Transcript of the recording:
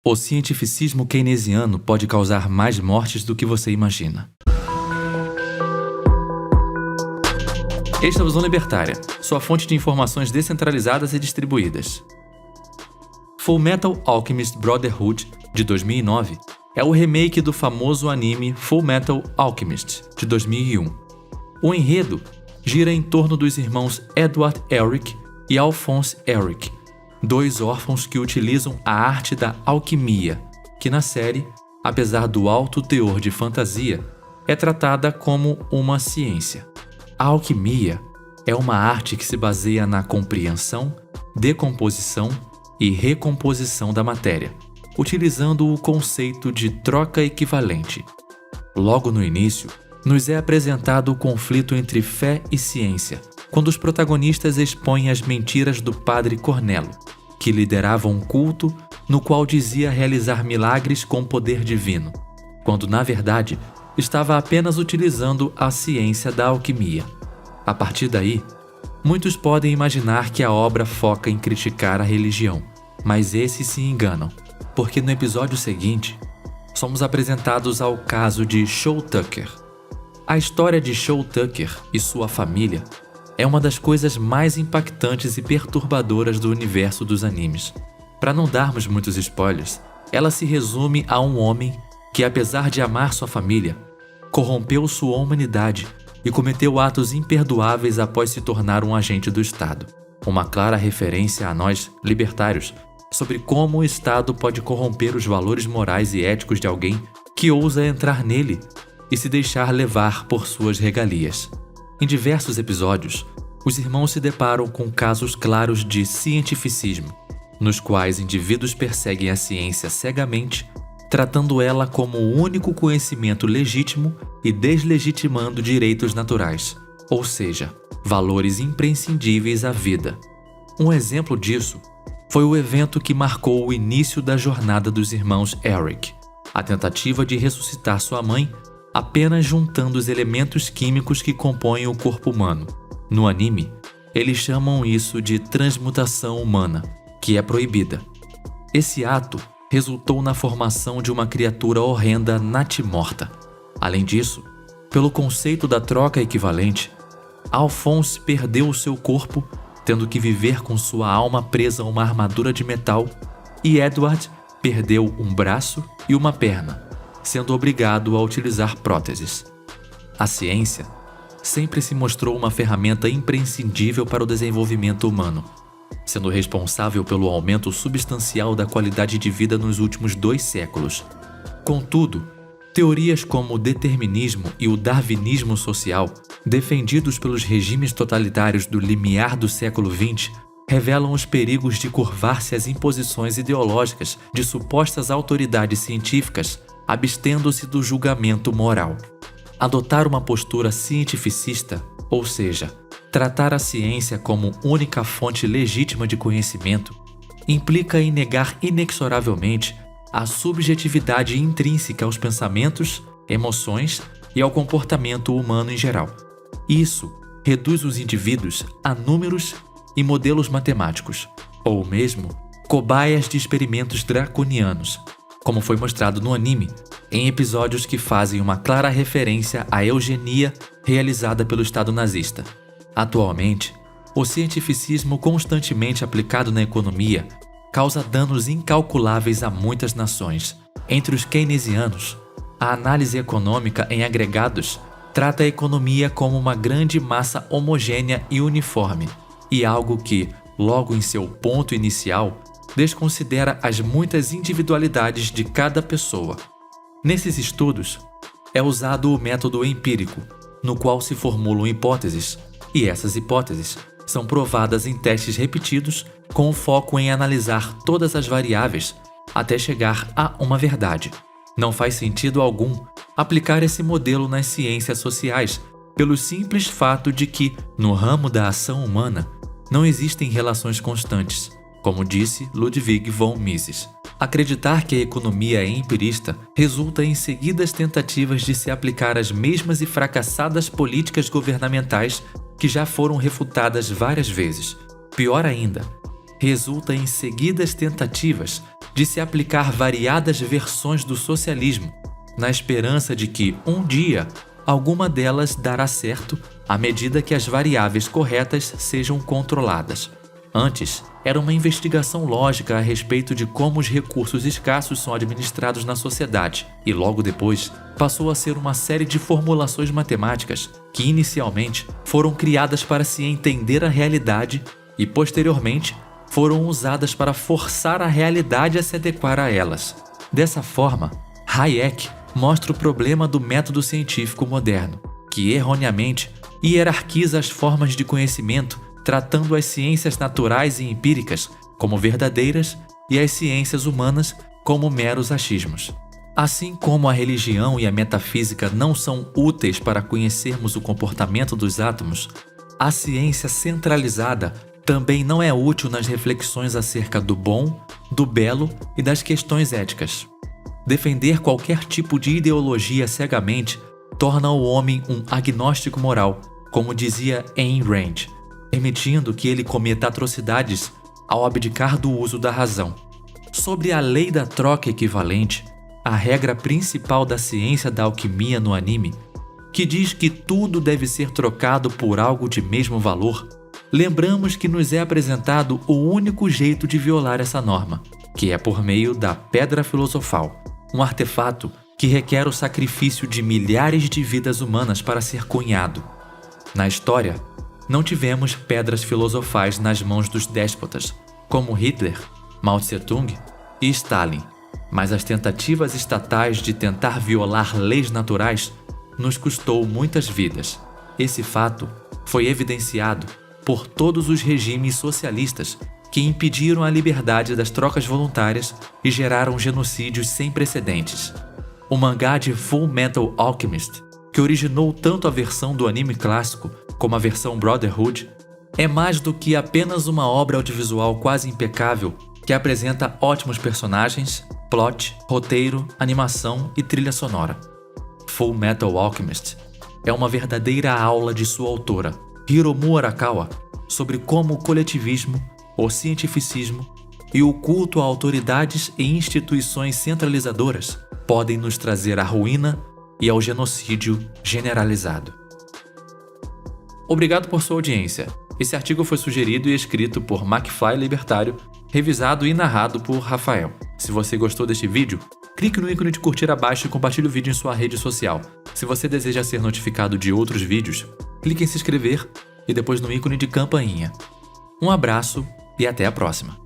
O cientificismo keynesiano pode causar mais mortes do que você imagina. Este é o Visão Libertária, sua fonte de informações descentralizadas e distribuídas. Fullmetal Alchemist Brotherhood, de 2009, é o remake do famoso anime Fullmetal Alchemist, de 2001. O enredo gira em torno dos irmãos Edward Elric e Alphonse Elric, dois órfãos que utilizam a arte da alquimia, que na série, apesar do alto teor de fantasia, é tratada como uma ciência. A alquimia é uma arte que se baseia na compreensão, decomposição e recomposição da matéria, utilizando o conceito de troca equivalente. Logo no início, nos é apresentado o conflito entre fé e ciência, quando os protagonistas expõem as mentiras do padre Cornelo, que liderava um culto no qual dizia realizar milagres com poder divino, quando na verdade estava apenas utilizando a ciência da alquimia. A partir daí, muitos podem imaginar que a obra foca em criticar a religião, mas esses se enganam, porque no episódio seguinte, somos apresentados ao caso de Shou Tucker. A história de Shou Tucker e sua família é uma das coisas mais impactantes e perturbadoras do universo dos animes. Para não darmos muitos spoilers, ela se resume a um homem que, apesar de amar sua família, corrompeu sua humanidade e cometeu atos imperdoáveis após se tornar um agente do Estado. Uma clara referência a nós, libertários, sobre como o Estado pode corromper os valores morais e éticos de alguém que ousa entrar nele e se deixar levar por suas regalias. Em diversos episódios, os irmãos se deparam com casos claros de cientificismo, nos quais indivíduos perseguem a ciência cegamente, tratando ela como o único conhecimento legítimo e deslegitimando direitos naturais, ou seja, valores imprescindíveis à vida. Um exemplo disso foi o evento que marcou o início da jornada dos irmãos Elric, a tentativa de ressuscitar sua mãe apenas juntando os elementos químicos que compõem o corpo humano. No anime, eles chamam isso de transmutação humana, que é proibida. Esse ato resultou na formação de uma criatura horrenda natimorta. Além disso, pelo conceito da troca equivalente, Alphonse perdeu o seu corpo, tendo que viver com sua alma presa a uma armadura de metal, e Edward perdeu um braço e uma perna, sendo obrigado a utilizar próteses. A ciência sempre se mostrou uma ferramenta imprescindível para o desenvolvimento humano, sendo responsável pelo aumento substancial da qualidade de vida nos últimos 2 séculos. Contudo, teorias como o determinismo e o darwinismo social, defendidos pelos regimes totalitários do limiar do século XX, revelam os perigos de curvar-se às imposições ideológicas de supostas autoridades científicas, abstendo-se do julgamento moral. Adotar uma postura cientificista, ou seja, tratar a ciência como única fonte legítima de conhecimento, implica em negar inexoravelmente a subjetividade intrínseca aos pensamentos, emoções e ao comportamento humano em geral. Isso reduz os indivíduos a números e modelos matemáticos, ou mesmo cobaias de experimentos draconianos, como foi mostrado no anime, em episódios que fazem uma clara referência à eugenia realizada pelo Estado nazista. Atualmente, o cientificismo constantemente aplicado na economia causa danos incalculáveis a muitas nações. Entre os keynesianos, a análise econômica em agregados trata a economia como uma grande massa homogênea e uniforme, e algo que, logo em seu ponto inicial, desconsidera as muitas individualidades de cada pessoa. Nesses estudos, é usado o método empírico, no qual se formulam hipóteses, e essas hipóteses são provadas em testes repetidos com o foco em analisar todas as variáveis até chegar a uma verdade. Não faz sentido algum aplicar esse modelo nas ciências sociais, pelo simples fato de que, no ramo da ação humana, não existem relações constantes, como disse Ludwig von Mises. Acreditar que a economia é empirista resulta em seguidas tentativas de se aplicar as mesmas e fracassadas políticas governamentais que já foram refutadas várias vezes. Pior ainda, resulta em seguidas tentativas de se aplicar variadas versões do socialismo, na esperança de que, um dia, alguma delas dará certo à medida que as variáveis corretas sejam controladas. Antes, era uma investigação lógica a respeito de como os recursos escassos são administrados na sociedade, e logo depois passou a ser uma série de formulações matemáticas que inicialmente foram criadas para se entender a realidade e posteriormente foram usadas para forçar a realidade a se adequar a elas. Dessa forma, Hayek mostra o problema do método científico moderno, que erroneamente hierarquiza as formas de conhecimento, tratando as ciências naturais e empíricas como verdadeiras e as ciências humanas como meros achismos. Assim como a religião e a metafísica não são úteis para conhecermos o comportamento dos átomos, a ciência centralizada também não é útil nas reflexões acerca do bom, do belo e das questões éticas. Defender qualquer tipo de ideologia cegamente torna o homem um agnóstico moral, como dizia Ayn Rand, permitindo que ele cometa atrocidades ao abdicar do uso da razão. Sobre a lei da troca equivalente, a regra principal da ciência da alquimia no anime, que diz que tudo deve ser trocado por algo de mesmo valor, lembramos que nos é apresentado o único jeito de violar essa norma, que é por meio da Pedra Filosofal, um artefato que requer o sacrifício de milhares de vidas humanas para ser cunhado. Na história, não tivemos pedras filosofais nas mãos dos déspotas, como Hitler, Mao Tse-tung e Stalin, mas as tentativas estatais de tentar violar leis naturais nos custou muitas vidas. Esse fato foi evidenciado por todos os regimes socialistas que impediram a liberdade das trocas voluntárias e geraram genocídios sem precedentes. O mangá de Full Metal Alchemist, que originou tanto a versão do anime clássico como a versão Brotherhood, é mais do que apenas uma obra audiovisual quase impecável que apresenta ótimos personagens, plot, roteiro, animação e trilha sonora. Full Metal Alchemist é uma verdadeira aula de sua autora, Hiromu Arakawa, sobre como o coletivismo, o cientificismo e o culto a autoridades e instituições centralizadoras podem nos trazer à ruína e ao genocídio generalizado. Obrigado por sua audiência. Esse artigo foi sugerido e escrito por McFly Libertário, revisado e narrado por Rafael. Se você gostou deste vídeo, clique no ícone de curtir abaixo e compartilhe o vídeo em sua rede social. Se você deseja ser notificado de outros vídeos, clique em se inscrever e depois no ícone de campainha. Um abraço e até a próxima!